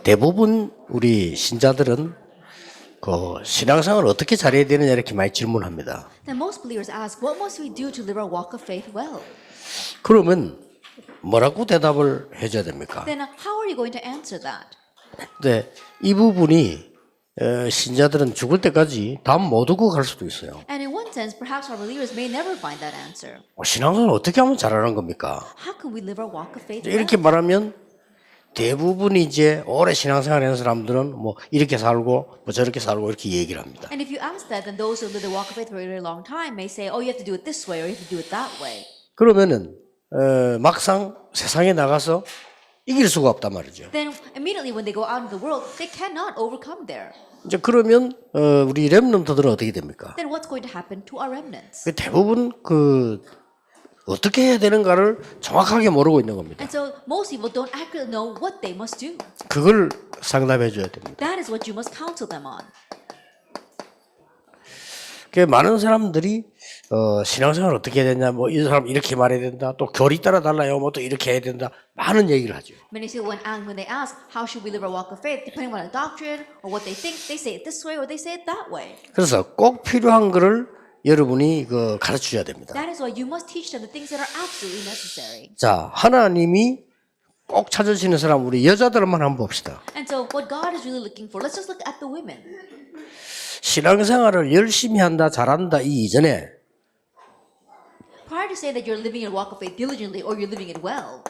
대부분 우리 신자들은 그 신앙생활을 어떻게 잘해야 되느냐 이렇게 많이 질문합니다. Then most believers ask, what must we do to live our walk of faith well? 그러면 뭐라고 대답을 해줘야 됩니까? Then how are you going to answer that? 근데 이 부분이 신자들은 죽을 때까지 답 못 얻고 갈 수도 있어요. And in one sense, perhaps our believers may never find that answer. 신앙생활을 어떻게 하면 잘하는 겁니까? How can we live our walk of faith well? 이렇게 말하면 대부분이 이제 오래 신앙생활하는 사람들은 뭐 이렇게 살고 뭐 저렇게 살고 이렇게 얘기를 합니다. And if you ask that, then those who live the walk of faith for a very long time may say, oh, you have to do it this way or you have to do it that way. 그러면은 막상 세상에 나가서 이길 수가 없단 말이죠. Then immediately when they go out into the world, they cannot overcome there. 이제 그러면 우리 렘넌트들은 어떻게 됩니까? Then what's going to happen to our remnants? 대부분 어떻게 해야 되는가를 정확하게 모르고 있는 겁니다. And so most people don't accurately know what they must do. 그걸 상담해 줘야 됩니다. That is what you must counsel them on. 많은 사람들이 신앙생활 어떻게 해야 되냐, 뭐 이 사람 이렇게 말해야 된다, 또 교리 따라 달라요, 뭐 또 이렇게 해야 된다, 많은 얘기를 하죠. Many people when they ask how should we live our walk of faith, depending on the doctrine or what they think, they say it this way or they say it that way. 그래서 꼭 필요한 거를 여러분이 가르쳐 줘야 됩니다. That is why you must teach them the things that are absolutely necessary. 자, 하나님이 꼭 찾으시는 사람 우리 여자들만 한번 봅시다. And so what God is really looking for, let's just look at the women. 신앙생활을 열심히 한다, 잘한다 이 이전에 Prior to say that you're living your walk of faith diligently or you're living it well,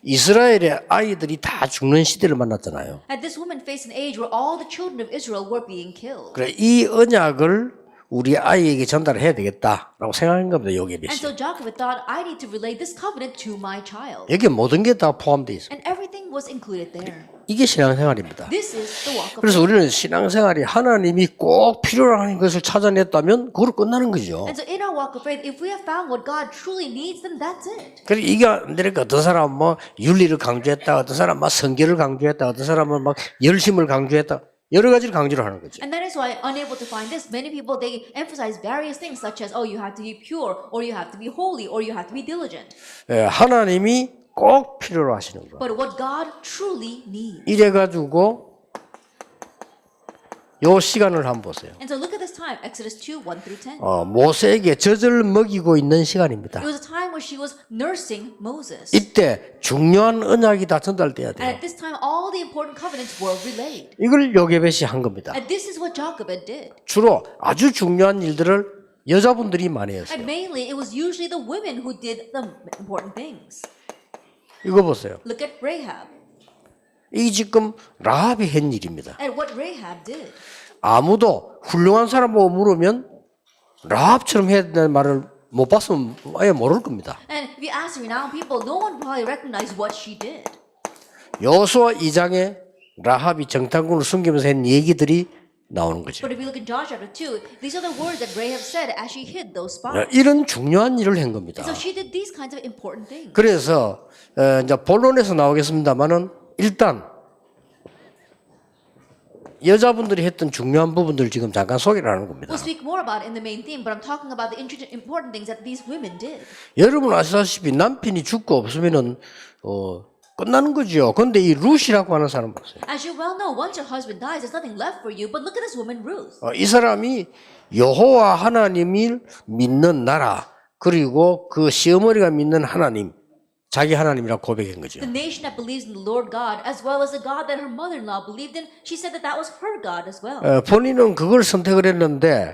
이스라엘의 아이들이 다 죽는 시대를 만났잖아요. and this woman faced an age where all the children of Israel were being killed. 그래 이 언약을 우리 아이에게 전달해야 되겠다라고 생각한 겁니다. 여기에 And 비해서. so Jochebed thought, I need to relay this covenant to my child. 여기 모든 게 다 포함되어 있어요. And everything was included there. 이게 신앙생활입니다. This is the walk of 그래서 faith. 우리는 신앙생활이 하나님이 꼭 필요한 것을 찾아냈다면 그걸로 끝나는 거죠. And so in our walk of faith, if we have found what God truly needs, then that's it. 그래 이게 안 되니까 어떤 사람은 뭐 윤리를 강조했다, 어떤 사람은 막 성결을 강조했다, 어떤 사람은 막 열심을 강조했다. 여러 가지를 강조를 하는 거죠. And that is why, unable to find this, many people, they emphasize various things such as, oh, you have to be pure, or you have to be holy, or you have to be diligent. 하나님이 꼭 필요로 하시는 거. But what God truly needs. 이래가지고 요 시간을 한번 보세요. And so look at this time, Exodus 2, 1 through 10. 모세에게 젖을 먹이고 있는 시간입니다. It was a time where she was nursing Moses. 이때 중요한 언약이 다 전달돼야 And 돼요. at this time, all the important covenants were relayed. 이걸 요게벳이 한 겁니다. And this is what Jochebed did. 주로 아주 중요한 일들을 여자분들이 많이 했어요. And mainly, it was usually the women who did the important things. 이거 보세요. Look at Rahab. 이 지금 라합이 한 일입니다. And what Rahab did. 아무도 훌륭한 사람 보고 물으면 라합처럼 해야 된다는 말을 못 봤으면 아예 모를 겁니다. And if you ask renowned people, no one probably recognized what she did. 여호수아 2장에 라합이 정탐꾼을 숨기면서 한 얘기들이 나오는 거죠. But if you look in Joshua chapter 2, these are the words that Rahab said as she hid those spies. 이런 중요한 일을 한 겁니다. So she did these kinds of important things. 그래서 이제 본론에서 나오겠습니다만은 일단 여자분들이 했던 중요한 부분들 지금 잠깐 소개를 하는 겁니다. We'll speak more about it in the main theme, but I'm talking about the important things that these women did. 여러분 아시다시피 남편이 죽고 없으면은 끝나는 거죠. 근데 이 룻이라고 하는 사람 보세요. As you well know, once your husband dies, there's nothing left for you. But look at this woman, Ruth. 이 사람이 여호와 하나님을 믿는 나라 그리고 그 시어머니가 믿는 하나님 자기 하나님이라고 고백한 거죠. The nation that believes in the Lord God, as well as the God that her mother-in-law believed in, she said that that was her God as well. 본인은 그걸 선택을 했는데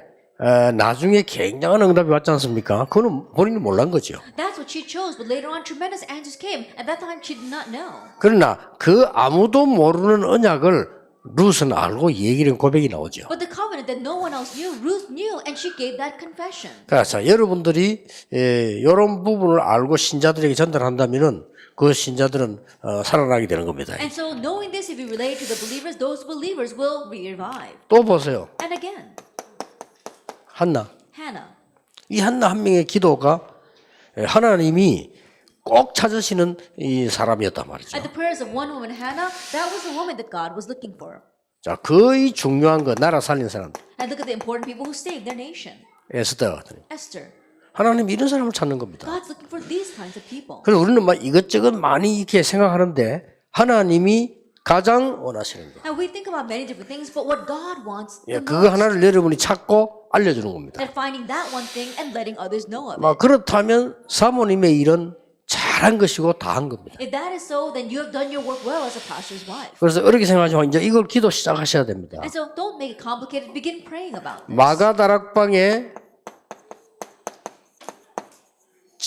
나중에 굉장한 응답이 왔지 않습니까? 그거는 본인이 몰란 거죠. That's what she chose, but later on tremendous answers came. At that time she did not know. 그러나 그 아무도 모르는 언약을 룻은 알고 얘기를 고백이 나오죠. But the covenant that no one else knew, Ruth knew, and she gave that confession. 그래서 여러분들이 이런 부분을 알고 신자들에게 전달한다면은 그 신자들은 살아나게 되는 겁니다. And so knowing this, if you relate to the believers, those believers will revive. 또 보세요. And again, 한나. Hannah. 이 한나 한 명의 기도가 하나님이 꼭 찾으시는 이 사람이었단 말이죠. At the prayers of one woman, Hannah, that was the woman that God was looking for. 자, 거의 중요한 거 나라 살린 사람. And look at the important people who saved their nation. 에스더 같은. Esther. 하나님 이런 사람을 찾는 겁니다. God's looking for these kinds of people. 그래서 우리는 막 이것저것 많이 이렇게 생각하는데 하나님이 가장 원하시는 거. And we think about many different things, but what God wants 예, the 그거 most. 하나를 여러분이 찾고 알려주는 겁니다. And finding that one thing and letting others know of it. 막 그렇다면 사모님의 일은 잘한 것이고 다 한 겁니다. If that is so, then you have done your work well as a pastor's wife. 그래서 어렵게 생각하지 마. 이제 이걸 기도 시작하셔야 됩니다. And so don't make it complicated. Begin praying about this. 마가다락방에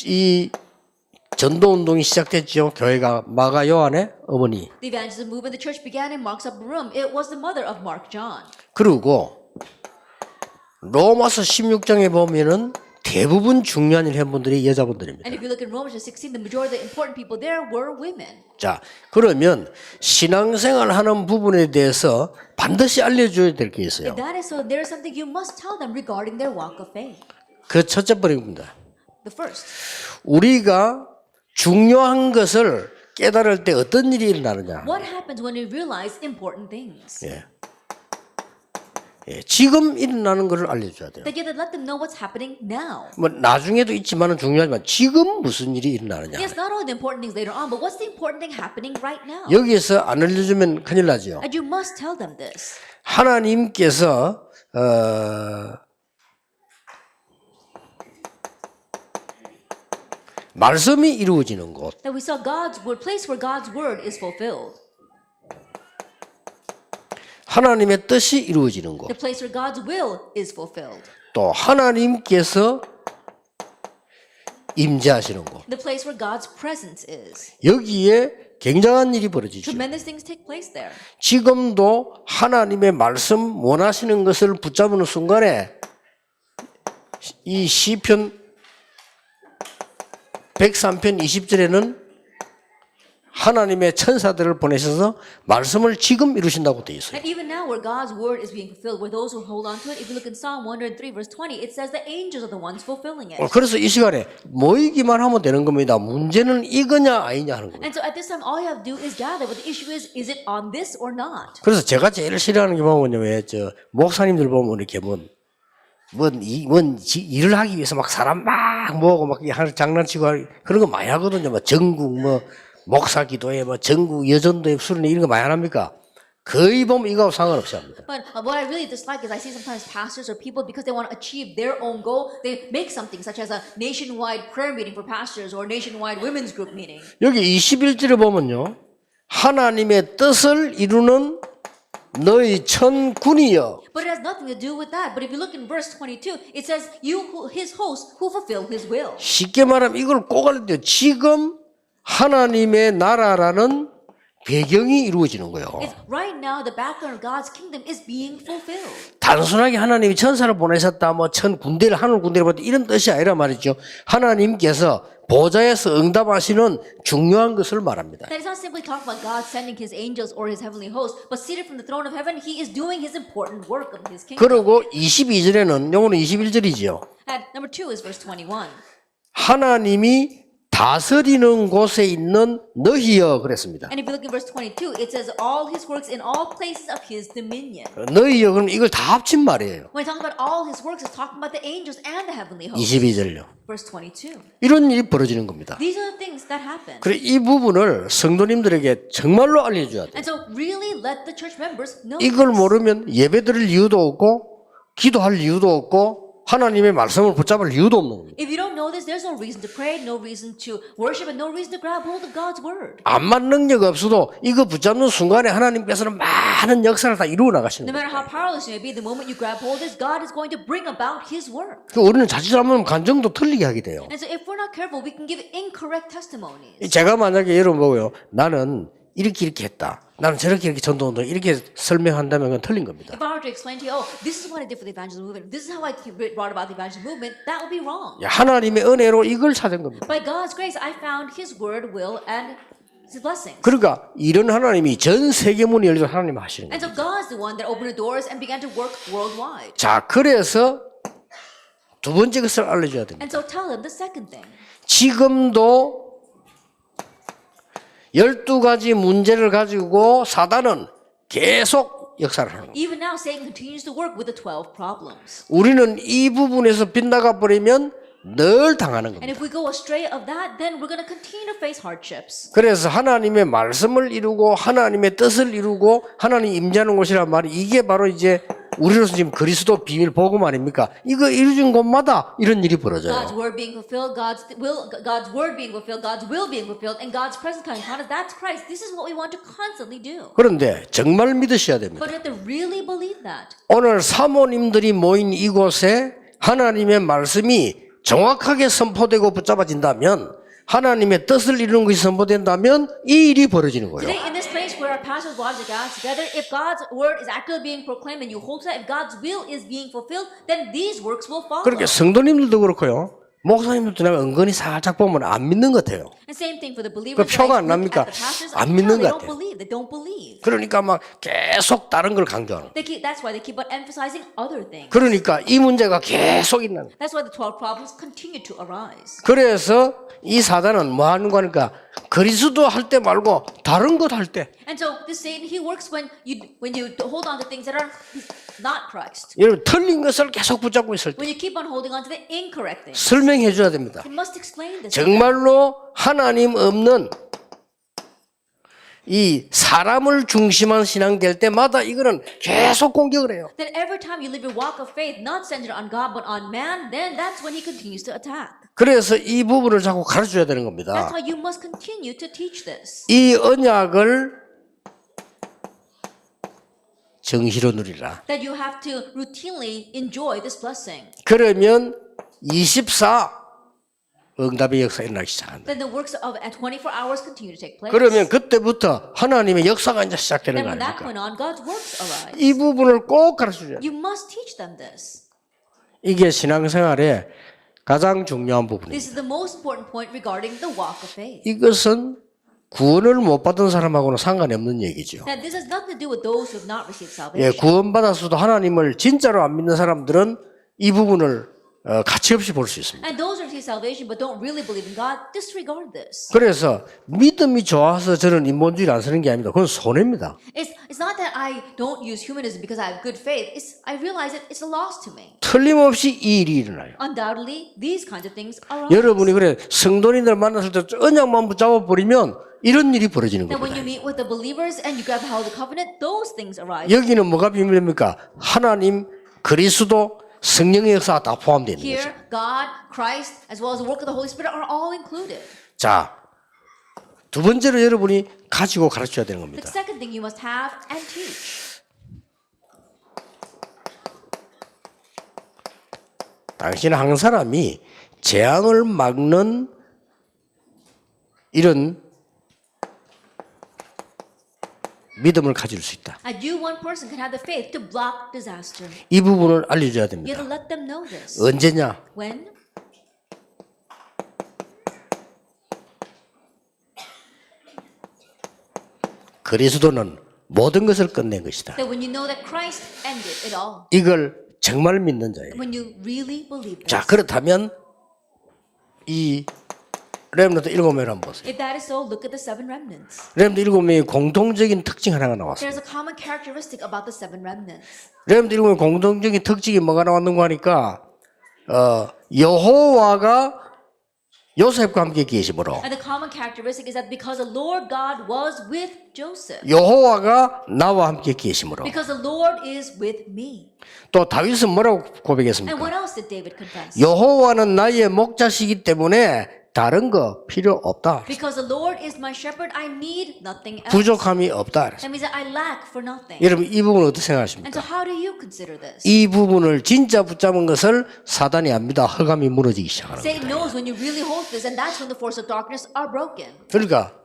이 전도 운동이 시작됐죠. 교회가 마가 요한의 어머니. The evangelism movement, the church began in Mark's upper room. It was the mother of Mark John. 그리고 로마서 16장에 보면은 대부분 중요한 일 한 분들이 여자분들입니다. And if you look in Romans 16, the majority of the important people there were women. 자, 그러면 신앙생활 하는 부분에 대해서 반드시 알려줘야 될 게 있어요. If that is so, there is something you must tell them regarding their walk of faith. 그 첫째 번입니다. The first, 우리가 중요한 것을 깨달을 때 어떤 일이 일어나느냐. what happens when we realize important things? 예. 예, 지금 일어나는 것을 알려줘야 돼요. That you have to let them know what's happening now. 뭐 나중에도 있지만은 중요하지만 지금 무슨 일이 일어나느냐. Yes, not only the important things later on, but what's the important thing happening right now? 여기에서 안 알려주면 큰일 나죠. And you must tell them this. 하나님께서 말씀이 이루어지는 곳, That we saw God's word, place where God's word is fulfilled. 하나님의 뜻이 이루어지는 곳, The place where God's will is fulfilled. 또 하나님께서 임재하시는 곳. The place where God's presence is. 여기에 굉장한 일이 벌어지죠. Tremendous things take place there. 지금도 하나님의 말씀 원하시는 것을 붙잡는 순간에 이 시편 103편 20절에는 하나님의 천사들을 보내셔서 말씀을 지금 이루신다고 되어 있어요. And even now where God's word is being fulfilled, where those who hold on to it, if you look in Psalm 103 verse 20, it says the angels are the ones fulfilling it. 그래서 이 시간에 모이기만 하면 되는 겁니다. 문제는 이거냐 아니냐 하는 겁니다. And so at this time, all you have to do is gather. But the issue is it on this or not? 그래서 제가 제일 싫어하는 게 뭐냐면 왜 저 목사님들 보면 이렇게 일을 하기 위해서 막 사람 막 모으고 막 장난치고 그런 거 많이 하거든요. 뭐 전국 목사 기도회 전국 여전도회 수련회 이런 거 많이 안 합니까? 거의 보면 이거하고 상관없이 합니다. But what I really dislike is I see sometimes pastors or people, because they want to achieve their own goal, they make something such as a nationwide prayer meeting for pastors or nationwide women's group meeting. 여기 21절에 보면요. 하나님의 뜻을 이루는 너희 천군이여. But it has nothing to do with that. But if you look in verse 22, it says, his hosts who fulfill his will. 쉽게 말하면 이걸 꼭 알아야 돼요. 지금 하나님의 나라라는 배경이 이루어지는 거예요. It's right now the background of God's kingdom is being fulfilled. 단순하게 하나님이 천사를 보내셨다, 천 군대를, 하늘 군대를 보냈다, 이런 뜻이 아니라 말이죠. 하나님께서 보좌에서 응답하시는 중요한 것을 말합니다. That is not simply talking about God sending his angels or his heavenly host, but seated from the throne of heaven, he is doing his important work of his kingdom. 그리고 22절에는, 요거는 21절이죠. And number 2 is verse 21. 하나님이 다스리는 곳에 있는 너희여 그랬습니다. And if you look in verse 22, it says all his works in all places of his dominion. 너희여 그럼 이걸 다 합친 말이에요. When it talks about all his works, it's talking about the angels and the heavenly host. 22절요. Verse 22. 이런 일이 벌어지는 겁니다. These are the things that happen. 그래 이 부분을 성도님들에게 정말로 알려줘야 돼요. And so really let the church members know 이걸 this. 모르면 예배드릴 이유도 없고 기도할 이유도 없고 하나님의 말씀을 붙잡을 이유도 없는 겁니다. If you don't know this, there's no reason to pray, no reason to worship, and no reason to grab hold of God's word. 암만 능력 없어도 이거 붙잡는 순간에 하나님께서는 많은 역사를 다 이루어 나가시는 No 거예요. matter how powerless you may be, the moment you grab hold of this, God is going to bring about his work. 그 우리는 자칫하면 간증도 틀리게 하게 돼요. And so if we're not careful, we can give incorrect testimonies. 제가 만약에 여러분 보고요. 나는 이렇게 했다. 나는 저렇게 전도운동 이렇게 설명한다면 그건 틀린 겁니다. If I were to explain to you, oh, this is what I did for the evangelism movement, this is how I brought about the evangelism movement, that would be wrong. 하나님의 은혜로 이걸 찾은 겁니다. By God's grace, I found his word, will, and his blessings. 그러니까 이런 하나님이 전 세계 문이 열려 하나님 하시는 And 거예요. so God's the one that opened the doors and began to work worldwide. 자, 그래서 두 번째 것을 알려줘야 됩니다. And so tell them the second thing. 지금도 12가지 문제를 가지고 사단은 계속 역사를 하는 겁니다. Even now, Satan continues to work with the 12 problems. 우리는 이 부분에서 빗나가 버리면 늘 당하는 And 겁니다. if we go astray of that, then we're going to continue to face hardships. 그래서 하나님의 말씀을 이루고 하나님의 뜻을 이루고 하나님 임재하는 곳이란 말이 이게 바로 이제 우리로서 지금 그리스도 비밀 복음 아닙니까? 이거 이루어진 곳마다 이런 일이 God's 벌어져요. word being fulfilled, God's word being fulfilled, God's will being fulfilled, and God's presence coming upon us. That's Christ. This is what we want to constantly do. 그런데 정말 믿으셔야 됩니다. But we have to really believe that. 오늘 사모님들이 모인 이곳에 하나님의 말씀이 정확하게 선포되고 붙잡아진다면 하나님의 뜻을 이루는 것이 선포된다면 이 일이 벌어지는 거예요. Today, in this place where our pastors, wives, are gathered together, if God's word is accurately being proclaimed and you hold to that, if God's will is being fulfilled, then these works will follow. 그렇게 성도님들도 그렇고요. 목사님들도 내가 은근히 살짝 보면 안 믿는 것 같아요. And same thing for the believers. 그 표가 안 Look 납니까? at the pastors, 안 믿는 they 것 don't 같아요. believe. They don't believe. 그러니까 막 계속 다른 걸 강조하는 거예요. That's why they keep on emphasizing other things. 그러니까 이 문제가 계속 있는 거예요. That's why the 12 problems continue to arise. 그래서 이 사단은 뭐 하는 거니까 그리스도 할 때 말고 다른 것 할 때. And so this Satan, he works when you hold on to things that are not Christ. 여러분 틀린 것을 계속 붙잡고 있을 때 When you keep on holding on to the incorrect things. 설명해 설명해 줘야 됩니다. You must explain this. 정말로 하나님 없는 이 사람을 중심한 신앙 될 때마다 이거는 계속 공격을 해요. That every time you live your walk of faith, not centered on God but on man, then that's when he continues to attack. 그래서 이 부분을 자꾸 가르쳐야 되는 That's 겁니다. why you must continue to teach this. 이 언약을 정시로 누리라. That you have to routinely enjoy this blessing. 그러면 24 응답의 역사가 일어나기 시작한다. Then the works of at 24 hours continue to take place. 그러면 그때부터 하나님의 역사가 이제 시작되는 Then 거 from that 아닙니까? point on, God's works arise. 이 부분을 꼭 가르쳐줘야 돼요. You must teach them this. 이게 신앙생활의 가장 중요한 부분입니다. This is the most important point regarding the walk of faith. 이것은 구원을 못 받은 사람하고는 상관이 없는 얘기죠. Now, this has nothing to do with those who have not received 예, salvation. 구원받았어도 하나님을 진짜로 안 믿는 사람들은 이 부분을 가치 없이 볼 수 있습니다. And those who receive salvation but don't really believe in God, disregard this. 그래서 믿음이 좋아서 저는 인본주의를 안 쓰는 게 아닙니다. 그건 손해입니다. It's not that I don't use humanism because I have good faith. I realize that it's a loss to me. 틀림없이 이 일이 일어나요. Undoubtedly, these kinds of things arise. 여러분이 그래 성도님들 만났을 때 언약만 붙잡아 버리면 이런 일이 벌어지는 That when 겁니다. you meet with the believers and you grab hold of the covenant, those things arise. 여기는 뭐가 비밀입니까? 하나님, 그리스도, 성령의 역사가 다 포함되어 있는 거죠. Here, God, Christ, as well as the work of the Holy Spirit are all included. 자, 두 번째로 여러분이 가지고 가르쳐야 되는 The 겁니다. second thing you must have and teach. 당신은 한 사람이 재앙을 막는 이런 믿음을 가질 수 있다. And you, one person, can have the faith to block disaster. 이 부분을 알려줘야 You 됩니다. have to let them know this. 언제냐? When? 그리스도는 모든 것을 끝낸 것이다. That when you know that Christ ended it all. 이걸 정말 믿는 자예요. When you really believe 자, this. 그렇다면 이 렘넌트 7명을 한번 보세요. If that is so, look at the seven remnants. 렘넌트 7명의 공통적인 특징 하나가 나왔어요. There's a common characteristic about the seven remnants. 렘넌트 7명의 공통적인 특징이 뭐가 나왔는가 하니까 여호와가 요셉과 함께 계심으로 And the common characteristic is that because the Lord God was with Joseph. 여호와가 나와 함께 계심으로 Because the Lord is with me. 또 다윗은 뭐라고 And 고백했습니까? what else did David confess? 여호와는 나의 목자시기 때문에 다른 거 필요 없다. Because the Lord is my shepherd, I need nothing else. 부족함이 없다. That means that I lack for nothing. 여러분 이 부분을 어떻게 And 생각하십니까? so how do you consider this? 이 부분을 진짜 붙잡은 것을 사단이 압니다. 허감이 무너지기 시작하는 Satan 거예요. knows when you really hold this, and that's when the force of darkness are broken. 그러니까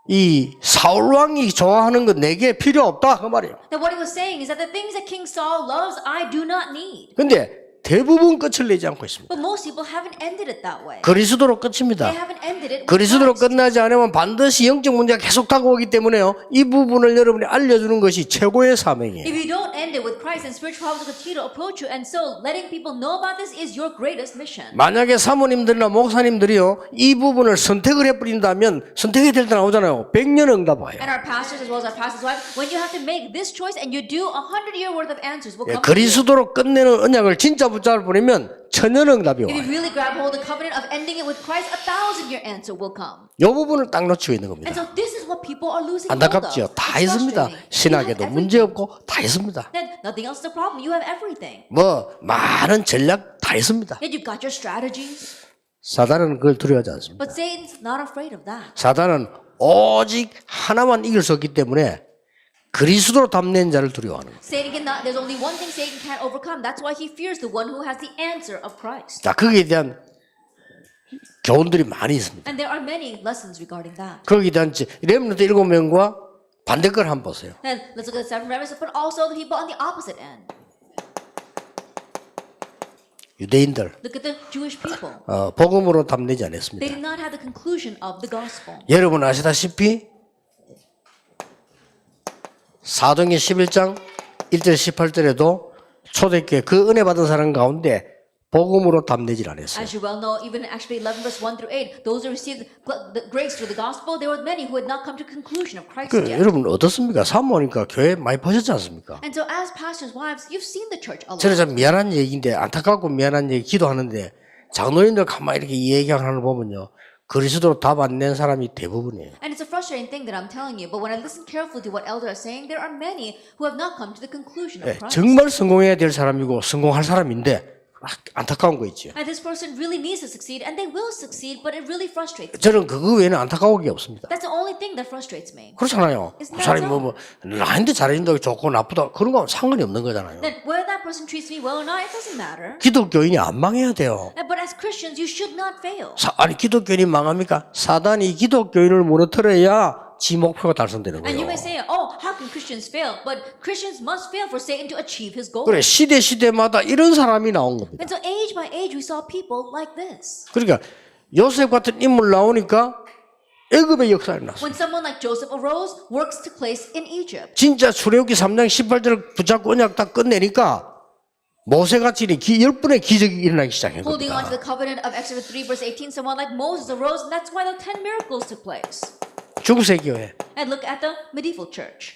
이 사울 왕이 좋아하는 거 내게 필요 없다 그 말이에요. That what he was saying is that the things that King Saul loves, I do not need. 근데 대부분 끝을 내지 않고 있습니다. But most people haven't ended it that way. 그리스도로 끝입니다. They haven't ended it with 그리스도로 Christ. 끝나지 않으면 반드시 영적 문제가 계속 다가오기 때문에요. 이 부분을 여러분이 알려주는 것이 최고의 사명이에요. If you don't end it with Christ, and spiritual problems will continue to approach you, and so letting people know about this is your greatest mission. 만약에 사모님들이나 목사님들이요 이 부분을 선택을 해버린다면 선택이 될 때 나오잖아요. 100년 응답와요. And our pastors, as well as our pastor's wife, when you have to make this choice and you do 100-year worth of answers will 예, come to you. 그리스도로 끝내는 언약을 진짜 붙잡을 뿐이면 천연응답이 If you 와요. really grab hold of the covenant of ending it with Christ, 1,000-year answer will come. 이 부분을 딱 놓치고 있는 겁니다. And so this is what people are losing hold of. 안타깝지요. 다 It's 있습니다. frustrating. 신학에도 You have 문제 everything. 없고 다 있습니다. Then nothing else is a problem. You have everything. 뭐 많은 전략 다 있습니다. Then you've got your strategies. 사단은 그걸 두려워하지 않습니다. But Satan's not afraid of that. 사단은 오직 하나만 이길 수 없기 때문에 그리스도로 담는 자를 두려워하는 거예요. Satan cannot, there's only one thing Satan can't overcome. That's why he fears the one who has the answer of Christ. 자, 거기에 대한 교훈들이 많이 있습니다. And there are many lessons regarding that. 거기에 대한 렘넌트 7명과 반대 걸 한번 보세요. And let's look at the 7 remnants, but also the people on the opposite end. 유대인들 Look at the Jewish people. 복음으로 담내지 They 않았습니다. did not have the conclusion of the gospel. 여러분 아시다시피 사도행전 11장 1절 18절에도 초대교회 그 은혜 받은 사람 가운데 복음으로 담내질 않았어요. As you well know, even actually 11 verse 1 through 8, those who received the grace through the gospel, there were many who had not come to conclusion of Christ yet. 여러분 어떻습니까? 사모니까 교회 많이 보셨지 않습니까? And so as pastors' wives, you've seen the church a lot. 저는 참 미안한 얘기인데 안타깝고 미안한 얘기 기도하는데 장로님들 가만히 이렇게 얘기하는 거 보면요. 그리스도로 답 안 낸 사람이 대부분이에요. And it's a frustrating thing that I'm telling you, but when I listen carefully to what elders are saying, there are many who have not come to the conclusion of Christ. 정말 성공해야 될 사람이고 성공할 사람인데 안타까운 거 있죠. And this person really needs to succeed, and they will succeed, but it really frustrates me. 저는 그거 외에는 안타까운 게 없습니다. That's the only thing that frustrates me. 그렇잖아요. Isn't 그 that 사람이 so? 나한테 잘해준다고 좋고 나쁘다 그런 거 상관이 없는 거잖아요. Then whether that person treats me well or not, it doesn't matter. 기독교인이 안 망해야 돼요. But as Christians, you should not fail. 아니 기독교인이 망합니까? 사단이 기독교인을 무너뜨려야 지 목표가 달성되는 And you 거예요. may say, oh, how can Christians fail? But Christians must fail for Satan to achieve his goal. 그래 시대마다 이런 사람이 나온 겁니다. And so age by age, we saw people like this. 그러니까 요셉 같은 인물 나오니까 애굽의 역사에 났어요. When someone like Joseph arose, works took place in Egypt. 진짜 출애굽기 3장 18절을 붙잡고 언약 다 끝내니까 모세같이 10분의 기적이 일어나기 시작한 Holding on to 겁니다. the covenant of Exodus 3 verse 18, someone like Moses arose, and that's why the 10 miracles took place. 중세 교회 And look at the medieval church.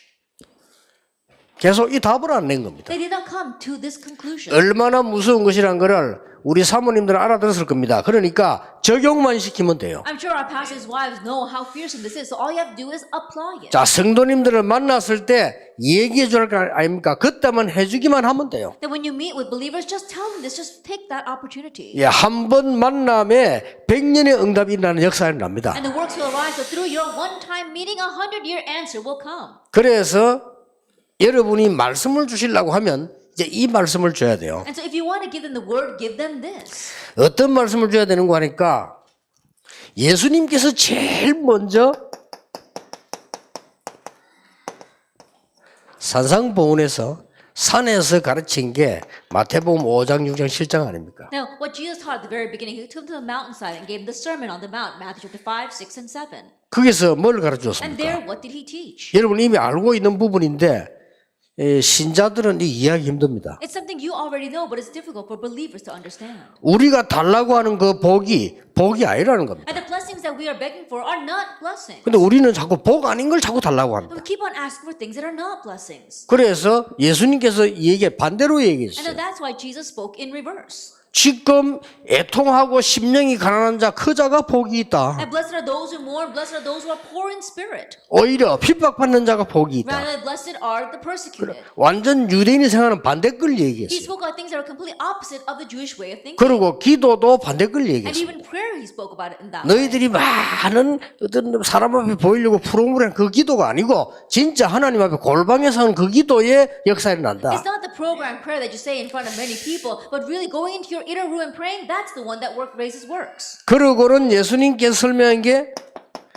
계속 이 답을 안 낸 겁니다. They did not come to this conclusion. 얼마나 무서운 것이란 거를 우리 사모님들은 알아들었을 겁니다. 그러니까 적용만 시키면 돼요. I'm sure our pastors' wives know how fearsome this is, so all you have to do is apply it. 자, 성도님들을 만났을 때 얘기해 줄 거 아닙니까? 그때만 해주기만 하면 돼요. Then when you meet with believers, just tell them this, just take that opportunity. 예, 한 번 만남에 100년의 응답이 일어나는 역사가 납니다. And the works will arise, so through your one-time meeting, 100-year answer will come. 그래서 여러분이 말씀을 주시려고 하면 이제 이 말씀을 줘야 돼요. And so if you want to give them the word, give them this. 어떤 말씀을 줘야 되는 거 하니까 예수님께서 제일 먼저 산상보훈에서 산에서 가르친 게 마태복음 5장, 6장, 7장 아닙니까? Now, what Jesus taught at the very beginning, he took them to the mountainside and gave them the Sermon on the Mount, Matthew chapter 5, 6, and 7. 거기서 뭘 And 가르쳐줬습니까? there, what did he teach? 여러분 이미 알고 있는 부분인데 신자들은 이 이해하기 힘듭니다. It's something you already know, but it's difficult for believers to understand. 우리가 달라고 하는 그 복이 아니라는 겁니다. And the blessings that we are begging for are not blessings. 근데 우리는 자꾸 복 아닌 걸 자꾸 달라고 And 합니다. we keep on asking for things that are not blessings. 그래서 예수님께서 이 얘기 반대로 And 얘기했어요. then that's why Jesus spoke in reverse. 지금 애통하고 심령이 가난한 자 그 자가 복이 있다. And blessed are those who mourn, blessed are those who are poor in spirit. 오히려 핍박받는 자가 복이 있다. Rather, blessed are the persecuted. 완전 유대인이 생각하는 반대 걸 He 얘기했어요. spoke about things that are completely opposite of the Jewish way of thinking. 그리고 기도도 반대 걸 And 얘기했어요. even prayer, he spoke about it in that way. 너희들이 많은 어떤 사람 앞에 보이려고 프로그램 그 기도가 아니고 진짜 하나님 앞에 골방에서 하는 그 기도의 역사가 난다. It's not the program prayer that you say in front of many people, but really going into your inner room and praying, that's the one that raises works. 그러고는 예수님께서 설명한 게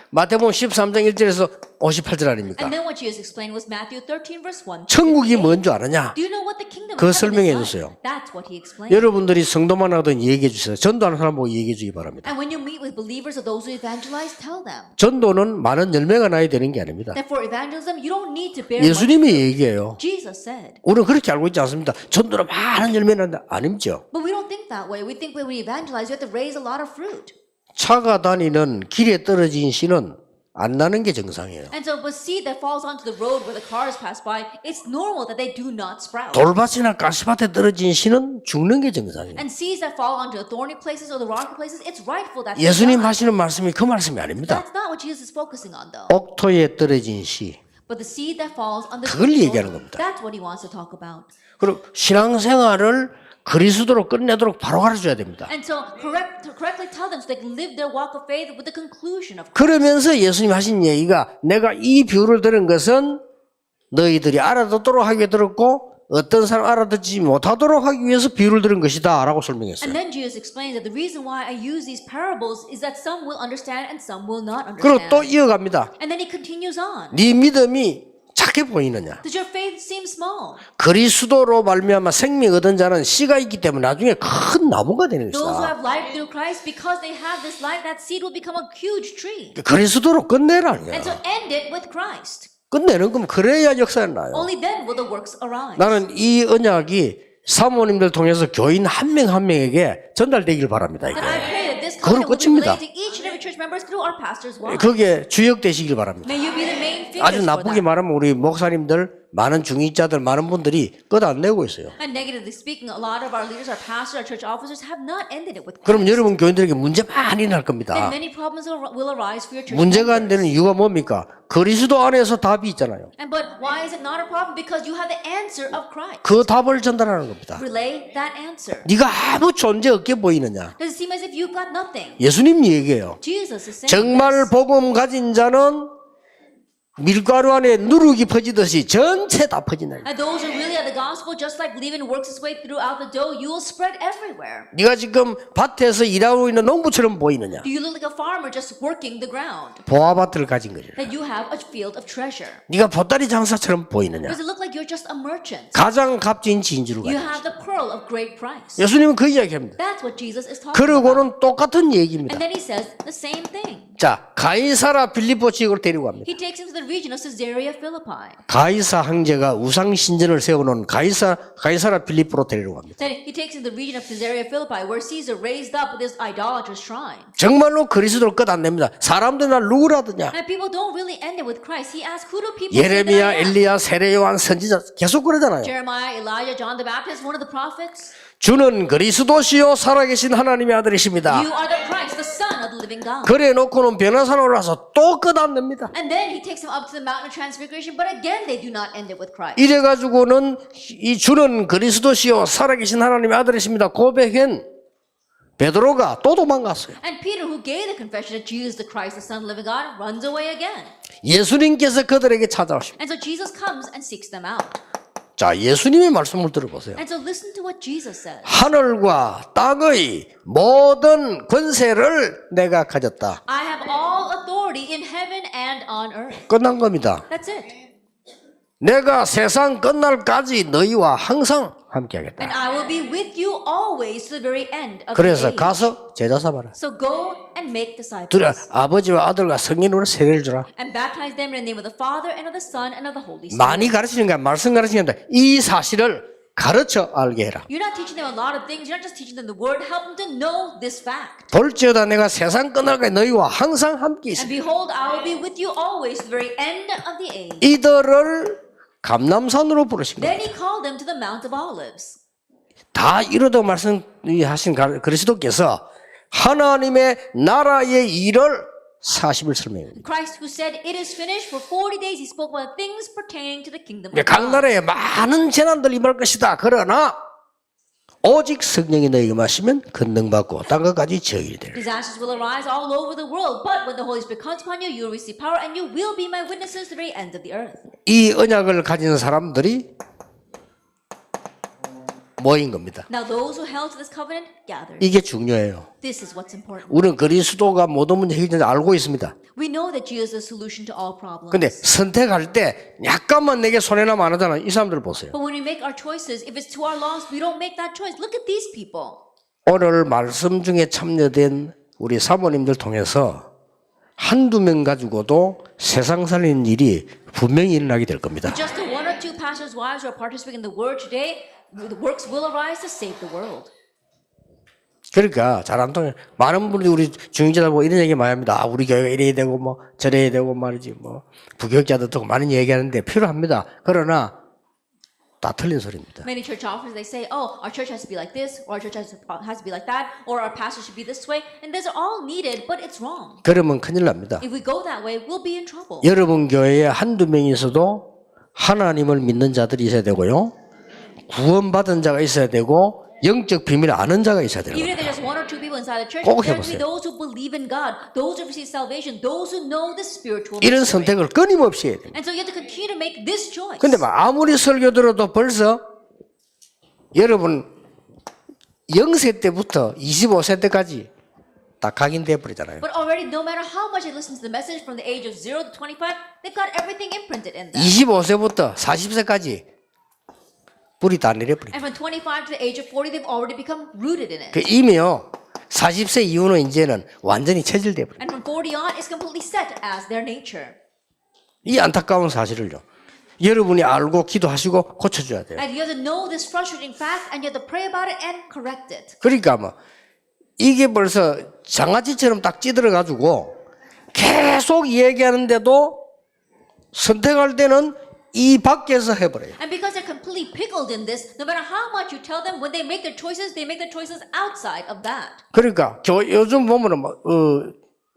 마태복음 13장 1절에서 58절 아닙니까? And then what Jesus explained was Matthew 13 verse 1. 천국이 뭔 줄 아느냐? Do you know what the kingdom 그거 of heaven 설명해 is like? 주세요. That's what he explained. 여러분들이 성도만 하든 얘기해 주세요. 전도하는 사람 보고 얘기해 주기 바랍니다. And when you meet with believers or those who evangelize, tell them 전도는 많은 열매가 나야 되는 게 아닙니다. that for evangelism, you don't need to bear much. 예수님이 얘기해요. Jesus said. 우리는 그렇게 알고 있지 않습니다. 전도는 많은 열매 난다. 아닙죠. But we don't think that way. We think when we evangelize, you have to raise a lot of fruit. 차가 다니는 길에 떨어진 씨는 안 나는 게 정상이에요. And so, but seed that falls onto the road where the cars pass by, it's normal that they do not sprout. 돌밭이나 가시밭에 떨어진 씨는 죽는 게 정상이에요. And seeds that fall onto the thorny places or the rocky places, it's rightful that they 예수님 die. 하시는 말씀이 그 말씀이 아닙니다. That's not what Jesus is focusing on, though. 옥토에 떨어진 씨. But the seed that falls on the 그걸 good 얘기하는 soil, 겁니다. that's what he wants to talk about. 그리고 신앙생활을 그리스도로 끝내도록 바로 가르쳐야 됩니다. And so correctly tell them so they can live their walk of faith with the conclusion of Christ. 그러면서 예수님 하신 얘기가 내가 이 비유를 들은 것은 너희들이 알아듣도록 하기 위해 들었고 어떤 사람 알아듣지 못하도록 하기 위해서 비유를 들은 것이다 라고 설명했어요. And then Jesus explains that the reason why I use these parables is that some will understand and some will not 그리고 understand. 또 이어갑니다. And then he continues on. 네 믿음이 작게 보이느냐? Does your faith seem small? 그리스도로 말미암아 생명 얻은 자는 씨가 있기 때문에 나중에 큰 나무가 되는 Those who 것이다. have life through Christ, because they have this life, that seed will become a huge tree. 그리스도로 끝내라는 And so 거야. end it with Christ. 끝내는 거면 그래야 역사는 나요. Only then will the works arise. 나는 이 언약이 사모님들 통해서 교인 한 명 한 명에게 전달되길 바랍니다. And I 이게. pray that this 그걸로 covenant will be 끝입니다. relayed to each and every church members through our pastors' wives. 그게 주역되시길 바랍니다. May you be the main figures 아주 for 나쁘게 that. 말하면 우리 목사님들 많은 중직자들 많은 분들이 끝 안 내고 있어요. And negatively speaking, a lot of our leaders, our pastors, our church officers have not ended it with 그럼 Christ. 여러분 교인들에게 문제 많이 날 겁니다. Then many problems will arise for your church 문제가 안 members. 되는 이유가 뭡니까? 그리스도 안에서 답이 있잖아요. And but why is it not a problem? Because you have the answer of Christ. 그 답을 전달하는 겁니다. Relay that answer. 네가 아무 존재 없게 보이느냐? Does it seem as if you've got nothing? 예수님이 얘기해요. Jesus is saying 정말 this. 복음 가진 자는 밀가루 안에 누룩이 퍼지듯이 전체 다 퍼진다. And those who really have the gospel, just like leaven works its way throughout the dough, you will spread everywhere. 네가 지금 밭에서 일하고 있는 농부처럼 보이느냐? Do you look like a farmer just working the ground? 보아밭을 가진 거죠. That you have a field of treasure? 네가 보따리 장사처럼 보이느냐? Does it look like you're just a merchant? 가장 값진 진주를 You 가진. have the pearl of great price. 예수님은 그 이야기합니다. That's what Jesus is talking about. 그러고는 똑같은 얘기입니다. And then he says the same thing. 자, 가이사라 빌립보 지역으로 데리고 갑니다. He takes him to the region of Caesarea Philippi. 가이사 황제가 우상 신전을 세워놓은 가이사라 빌립보로 데리고 갑니다. Then he takes him to the region of Caesarea Philippi, where Caesar raised up this idolatrous shrine. 정말로 그리스도를 끝 안 냅니다. 사람들 날 누구라더냐? And people don't really end it with Christ. He asks, who do people say that 예레미야, I am? 엘리야, 세례 요한, 선지자 계속 그러잖아요. Jeremiah, Elijah, John the Baptist, one of the prophets. 주는 그리스도시요 살아계신 하나님의 아들이십니다. You are the Christ, the Son of the living God. 그래 놓고는 변화산 올라서 또 끝 안 냅니다. And then he takes them up to the mountain of transfiguration, but again they do not end it with Christ. 이래가지고는 이 주는 그리스도시요 살아계신 하나님의 아들이십니다. 고백한 베드로가 또 도망갔어요. And Peter, who gave the confession that Jesus the Christ, the Son of the living God, runs away again. 예수님께서 그들에게 찾아오십니다. And so Jesus comes and seeks them out. 자, 예수님의 말씀을 들어보세요. And so listen to what Jesus says. 하늘과 땅의 모든 권세를 내가 가졌다. I have all authority in heaven and on earth. 끝난 겁니다. That's it. 내가 세상 끝날까지 너희와 항상 And 함께하겠다. I will be with you always to the very end of the 그래서 age. 가서 제자 삼아라. So go and make 들어 disciples. 아버지와 아들과 성령으로 세례를 주라. And baptize them in the name of the Father and of the Son and of the Holy Spirit. 많이 가르치는 거야. 말씀 가르치는 거야. 이 사실을 가르쳐 알게 해라. You're not teaching them a lot of things. You're not just teaching them the word. Help them to know this fact. 볼지어다 내가 세상 끝날까지 너희와 항상 함께 있어. And behold, I will be with you always to the very end of the age. 이들을 감람산으로 부르신 거야. Then he called them to the Mount of Olives. 다 이러다 말씀하신 그리스도께서 하나님의 나라의 일을 40일 설명합니다. Christ, who said, "It is finished," for 40 days he spoke about things pertaining to the kingdom of 각 God. 나라에 많은 재난들이 임할 것이다. 그러나 오직 성령이 너희에게 마시면 권능받고 땅끝까지 저일이 되리라. Disasters will arise all over the world, but when the Holy Spirit comes upon you, you will receive power, and you will be my witnesses to the very ends of the earth. 이 언약을 가진 사람들이 모인 겁니다. Now, those who held to this covenant gathered. 이게 중요해요. This is what's important. 우리는 그리스도가 모든 문제 해결되는지 알고 있습니다. We know that Jesus is the solution to all problems. 근데 선택할 때 약간만 내게 손해나면 안 하잖아요. 이 사람들 보세요. But when we make our choices, if it's to our loss, we don't make that choice. Look at these people. 오늘 말씀 중에 참여된 우리 사모님들 통해서 한두 명 가지고도 세상 살리는 일이 분명히 일어나게 될 겁니다. Just the one or two pastors' wives who are participating in the word today, the works will arise to save the world. 그러니까 잘 안 통해. 많은 분들이 우리 중직자들 보고 이런 얘기 많이 합니다. 아, 우리 교회가 이래야 되고 뭐 저래야 되고 말이지 뭐 부교육자들도 많은 얘기하는데 필요합니다. 그러나 다 틀린 소리입니다. Many church officers they say, "Oh, our church has to be like this, or our church has to be like that, or our pastor should be this way," and those are all needed, but it's wrong. 그러면 큰일 납니다. If we go that way, we'll be in trouble. 여러분 교회에 한두 명이 있어도 하나님을 믿는 자들이 있어야 되고요. 구원받은 자가 있어야 되고 영적 비밀을 아는 자가 있어야 되는 Even 거예요. if there's just one or two people inside the church, 꼭 there have to be 해보세요. those who believe in God, those who receive salvation, those who know the spiritual 이런 mystery. 선택을 끊임없이 해야 돼요. And so you have to continue to make this choice. 근데 막 아무리 설교 들어도 벌써 여러분 0세 때부터 25세 때까지 다 각인돼 버리잖아요. But already, no matter how much they listen to the message from the age of 0 to 25, they've got everything imprinted in them. 25세부터 40세까지 뿌리 다 내려버려. And from 25 to the age of 40, they've already become rooted in it. 그 이미요 40세 이후는 이제는 완전히 체질돼 버려. And from 40 on, it's completely set as their nature. 이 안타까운 사실을요. 여러분이 알고 기도하시고 고쳐줘야 돼요. And you have to know this frustrating fact, and you have to pray about it and correct it. 그러니까 뭐 이게 벌써 장아찌처럼 딱 찌들어가지고 계속 얘기하는데도 선택할 때는 이 밖에서 해버려요. And because they're completely pickled in this, no matter how much you tell them, when they make their choices outside of that. 그러니까 요즘 보면은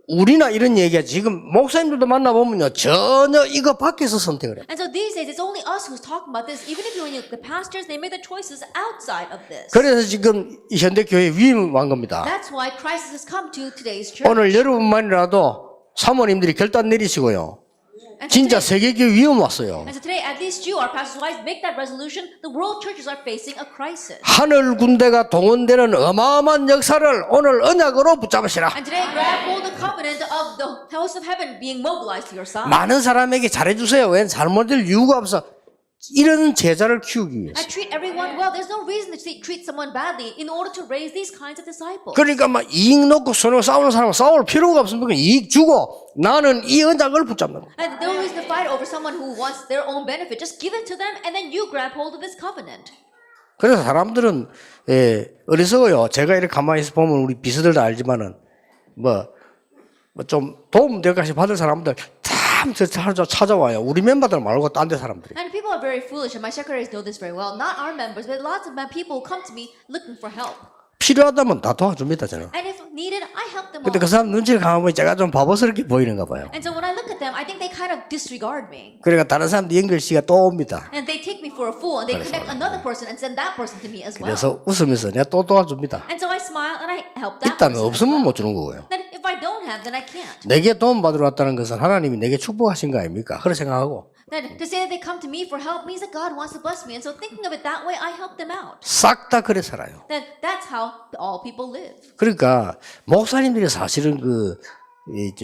우리나 이런 얘기가 지금 목사님들도 만나보면요 전혀 이거 밖에서 선택을 해. And so these days, it's only us who's talking about this. Even if you look at the pastors, they make their choices outside of this. 그래서 지금 이 현대교회 위임 왕 겁니다. That's why crisis has come to today's church. 오늘 여러분만이라도 사모님들이 결단 내리시고요. And so 진짜 today, 세계교회 위험 왔어요. and so today, at least you, our pastors' wives, make that resolution. The world churches are facing a crisis. 하늘 군대가 동원되는 어마어마한 역사를 오늘 언약으로 붙잡으시라. And today, grab hold of the covenant of the host of heaven being mobilized to your side. 많은 사람에게 잘해주세요. 왜 잘못될 이유가 없어. 이런 제자를 키우기 위해서. And treat everyone well. There's no reason to treat someone badly in order to raise these kinds of disciples. 그러니까 막 이익 놓고 서로 싸우는 사람은 싸울 필요가 없습니다. 이익 주고 나는 이 언약을 붙잡는 거예요. And no reason to fight over someone who wants their own benefit. Just give it to them, and then you grab hold of this covenant. 그래서 사람들은 어리석어요. 제가 이렇게 가만히 있어 보면 우리 비서들도 알지만은 뭐 좀 도움 될까시 받을 사람들 참 찾아와요. 우리 멤버들 말고 딴 데 사람들이. And people are very foolish, and my secretaries know this very well. Not our members, but lots of my people come to me looking for help. 필요하다면 다 도와줍니다 저는. And if needed, I help them 근데 all. 그 사람 눈치를 가만 보면 제가 좀 바보스럽게 보이는가 봐요. And so when I look at them, I think they kind of disregard me. 그러니까 다른 사람들 연결시가 또 옵니다. And they take me for a fool, and they connect another person and send that person to me as well. 그래서 웃으면서 내가 또 도와줍니다. And so I smile and I help that 있다면 person. 없으면 못 주는 거고요. Then if I don't have, then I can't. 내게 도움 받으러 왔다는 것은 하나님이 내게 축복하신 거 아닙니까? 그렇게 생각하고 Then to say that they come to me for help means that God wants to bless me. And so thinking of it that way, I help them out. 싹 다 그래 살아요. Then that's how all people live. 그러니까 목사님들이 사실은